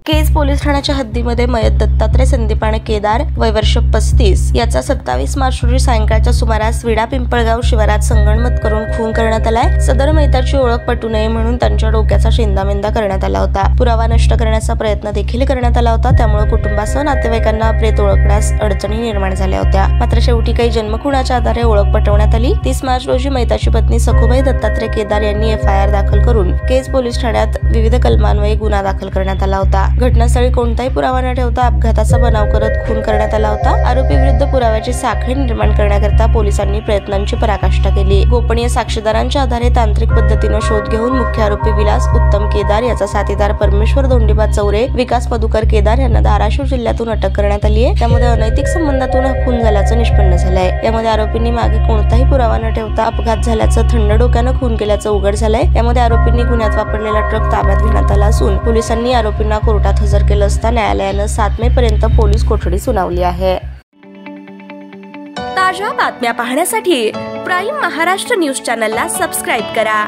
Kaij police ठाण्याच्या हद्दीमध्ये मयत दत्तात्रय संदीपाने केदार वय वर्ष 35 याचा 27 मार्च रोजी सायंकाळच्या सुमारास विडा पिंपळगाव शिवारात संगणमत करून खून करण्यात आलाय। सदर मयताची ओळख पटू नये म्हणून त्यांच्या डोक्याचा शेंदामेंदा करण्यात आला होता। पुरावा नष्ट करण्याचा प्रयत्न देखील करण्यात आला होता, त्यामुळे कुटुंबासह नातेवाईकांना प्रेत ओळखण्यास अडचणी निर्माण झाल्या होत्या। मात्र शेवटी काही जन्मखुणाच्या आधारे ओळख पटवण्यात आली। 30 मार्च रोजी मयताची पत्नी सखुबाई दत्तात्रय केदार यांनी FIR दाखल करून केज पोलीस ठाण्यात विविध कलमान्वये गुन्हा दाखल करण्यात आला होता। घटनास्थळी कोणताही पुरावा न ठेवता अपघाताचा बनाव करत खून करण्यात आला होता। आरोपी विरुद्ध पुराव्याची साखळी निर्माण करण्याकरता पोलिसांनी प्रयत्नांची पराकाष्ठा केली। गोपनीय साक्षीदारांच्या आधारे तांत्रिक पद्धतीने शोध घेऊन मुख्य आरोपी विलास उत्तम केदार याचा साथीदार परमेश्वर धोंडीबा चौरे, विकास मधुकर केदार यांना धाराशिव जिल्ह्यातून अटक करण्यात आली आहे। त्यामध्ये अनैतिक संबंधातून हा खून झाल्याचं निष्पन्न झालंय। यामध्ये आरोपींनी मागे कोणताही पुरावा न ठेवता अपघात झाल्याचं थंड डोक्यानं खून केल्याचं उघड झालंय। यामध्ये आरोपींनी गुन्ह्यात वापरलेला ट्रक ताब्यात घेण्यात आला असून पोलिसांनी आरोपींना कोर्टात हजर केलं असता न्यायालयानं 7 मे पर्यंत पोलीस कोठडी सुनावली आहे। ताज्या बातम्या पाहण्यासाठी प्राईम महाराष्ट्र न्यूज चॅनलला सबस्क्राईब करा।